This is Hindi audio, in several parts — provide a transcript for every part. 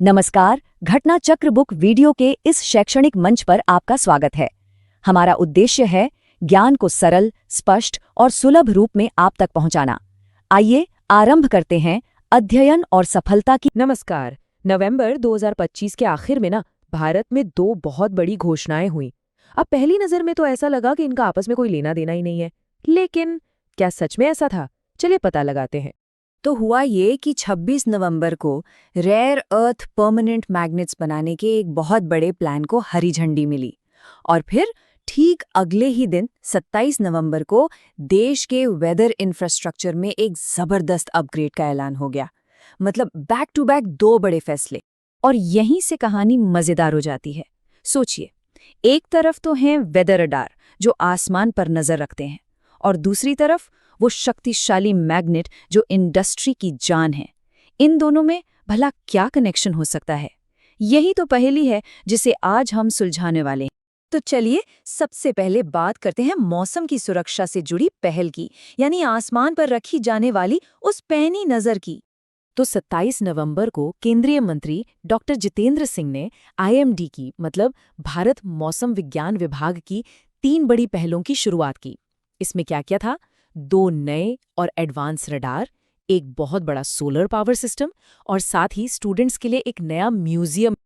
नमस्कार, घटना चक्र बुक वीडियो के इस शैक्षणिक मंच पर आपका स्वागत है। हमारा उद्देश्य है ज्ञान को सरल, स्पष्ट और सुलभ रूप में आप तक पहुंचाना। आइए आरंभ करते हैं अध्ययन और सफलता की। नमस्कार। नवंबर 2025 के आखिर में भारत में दो बहुत बड़ी घोषणाएं हुई। अब पहली नजर में तो ऐसा लगा कि इनका आपस में कोई लेना देना ही नहीं है, लेकिन क्या सच में ऐसा था? चलिए पता लगाते हैं। तो हुआ ये कि 26 नवंबर को रेयर अर्थ परमानेंट मैग्नेट्स बनाने के एक बहुत बड़े प्लान को हरी झंडी मिली और फिर ठीक अगले ही दिन 27 नवंबर को देश के वेदर इंफ्रास्ट्रक्चर में एक जबरदस्त अपग्रेड का ऐलान हो गया। मतलब बैक टू बैक दो बड़े फैसले। और यहीं से कहानी मजेदार हो जाती है। सोचिए, एक तरफ तो हैं वेदर रडार जो आसमान पर नजर रखते हैं, और दूसरी तरफ वो शक्तिशाली मैग्नेट जो इंडस्ट्री की जान है। इन दोनों में भला क्या कनेक्शन हो सकता है? यही तो पहेली है जिसे आज हम सुलझाने वाले हैं। तो चलिए सबसे पहले बात करते हैं मौसम की सुरक्षा से जुड़ी पहल की, यानी आसमान पर रखी जाने वाली उस पैनी नजर की। तो 27 नवंबर को केंद्रीय मंत्री डॉक्टर जितेंद्र सिंह ने आईएमडी की मतलब भारत मौसम विज्ञान विभाग की 3 बड़ी पहलों की शुरुआत की। इसमें क्या क्या था? 2 नए और एडवांस रडार, एक बहुत बड़ा सोलर पावर सिस्टम और साथ ही स्टूडेंट्स के लिए एक नया म्यूजियम।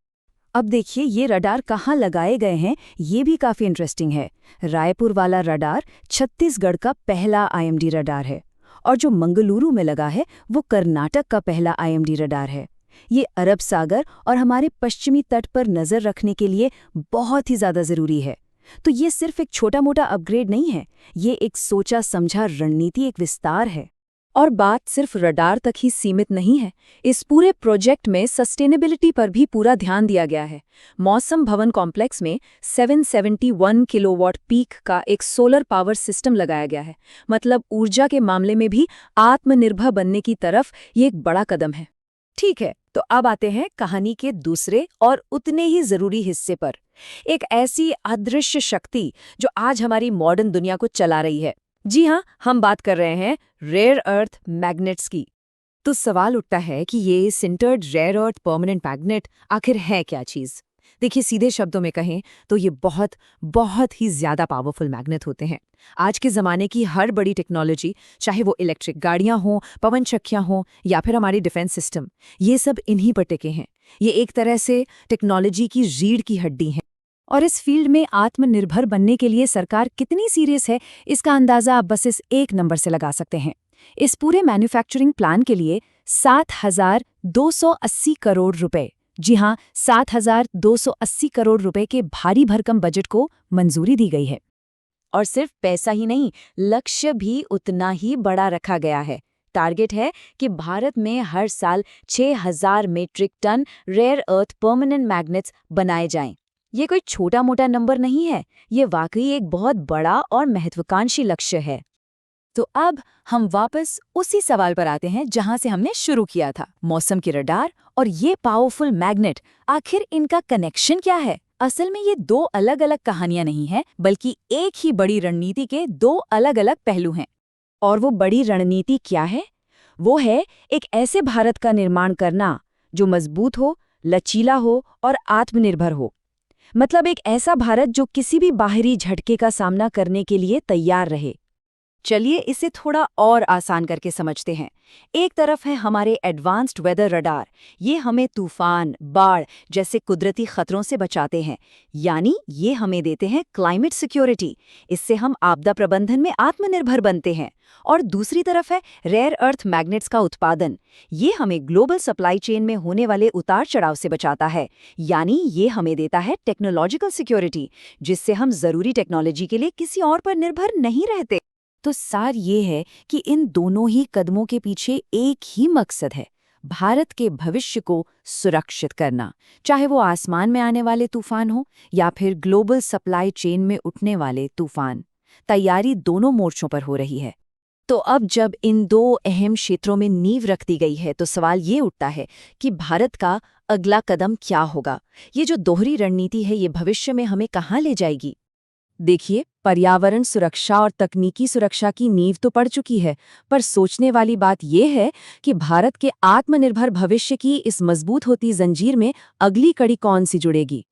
अब देखिए ये रडार कहाँ लगाए गए हैं, ये भी काफी इंटरेस्टिंग है। रायपुर वाला रडार छत्तीसगढ़ का पहला आईएमडी रडार है, और जो मंगलुरु में लगा है वो कर्नाटक का पहला आईएमडी रडार है। ये अरब सागर और हमारे पश्चिमी तट पर नजर रखने के लिए बहुत ही ज्यादा जरूरी है। तो ये सिर्फ एक छोटा मोटा अपग्रेड नहीं है, ये एक सोचा समझा रणनीति, एक विस्तार है। और बात सिर्फ रडार तक ही सीमित नहीं है। इस पूरे प्रोजेक्ट में सस्टेनेबिलिटी पर भी पूरा ध्यान दिया गया है। मौसम भवन कॉम्प्लेक्स में 771 किलोवाट पीक का एक सोलर पावर सिस्टम लगाया गया है। मतलब ऊर्जा के मामले में भी आत्मनिर्भर बनने की तरफ ये एक बड़ा कदम है। ठीक है, तो अब आते हैं कहानी के दूसरे और उतने ही जरूरी हिस्से पर। एक ऐसी अदृश्य शक्ति जो आज हमारी मॉडर्न दुनिया को चला रही है। जी हाँ, हम बात कर रहे हैं रेयर अर्थ मैग्नेट्स की। तो सवाल उठता है कि ये sintered rare earth permanent magnet आखिर है क्या चीज? देखिए, सीधे शब्दों में कहें तो ये बहुत बहुत ही ज्यादा पावरफुल मैग्नेट होते हैं। आज के ज़माने की हर बड़ी टेक्नोलॉजी, चाहे वो इलेक्ट्रिक गाड़ियां हों, पवन चक्कियां हों या फिर हमारी डिफेंस सिस्टम, ये सब इन्हीं पर टिके हैं। ये एक तरह से टेक्नोलॉजी की रीढ़ की हड्डी हैं। और इस फील्ड में आत्मनिर्भर बनने के लिए सरकार कितनी सीरियस है, इसका अंदाजा आप बस इस एक नंबर से लगा सकते हैं। इस पूरे मैन्युफैक्चरिंग प्लान के लिए 7,280 करोड़ रुपए, जी हाँ, 7,280 करोड़ रुपए के भारी भरकम बजट को मंजूरी दी गई है। और सिर्फ पैसा ही नहीं, लक्ष्य भी उतना ही बड़ा रखा गया है। टारगेट है कि भारत में हर साल 6,000 metric ton rare earth permanent magnets बनाए जाएं। ये कोई छोटा मोटा नंबर नहीं है, ये वाकई एक बहुत बड़ा और महत्वाकांक्षी लक्ष्य है। तो अब हम वापस उसी सवाल पर आते हैं जहां से हमने शुरू किया था। मौसम के रडार और ये पावरफुल मैग्नेट, आखिर इनका कनेक्शन क्या है? असल में ये दो अलग अलग कहानियां नहीं है, बल्कि एक ही बड़ी रणनीति के दो अलग अलग पहलू हैं। और वो बड़ी रणनीति क्या है? वो है एक ऐसे भारत का निर्माण करना जो मजबूत हो, लचीला हो और आत्मनिर्भर हो। मतलब एक ऐसा भारत जो किसी भी बाहरी झटके का सामना करने के लिए तैयार रहे। चलिए इसे थोड़ा और आसान करके समझते हैं। एक तरफ है हमारे एडवांस्ड वेदर रडार। ये हमें तूफान, बाढ़ जैसे कुदरती खतरों से बचाते हैं, यानी ये हमें देते हैं क्लाइमेट सिक्योरिटी। इससे हम आपदा प्रबंधन में आत्मनिर्भर बनते हैं। और दूसरी तरफ है रेयर अर्थ मैग्नेट्स का उत्पादन। ये हमें ग्लोबल सप्लाई चेन में होने वाले उतार चढ़ाव से बचाता है, यानी ये हमें देता है टेक्नोलॉजिकल सिक्योरिटी, जिससे हम जरूरी टेक्नोलॉजी के लिए किसी और पर निर्भर नहीं रहते। तो सार ये है कि इन दोनों ही कदमों के पीछे एक ही मकसद है, भारत के भविष्य को सुरक्षित करना, चाहे वो आसमान में आने वाले तूफान हो या फिर ग्लोबल सप्लाई चेन में उठने वाले तूफान। तैयारी दोनों मोर्चों पर हो रही है। तो अब जब इन दो अहम क्षेत्रों में नींव रख दी गई है, तो सवाल ये उठता है कि भारत का अगला कदम क्या होगा? ये जो दोहरी रणनीति है, ये भविष्य में हमें कहाँ ले जाएगी? देखिए, पर्यावरण सुरक्षा और तकनीकी सुरक्षा की नींव तो पड़ चुकी है, पर सोचने वाली बात यह है कि भारत के आत्मनिर्भर भविष्य की इस मजबूत होती जंजीर में अगली कड़ी कौन सी जुड़ेगी।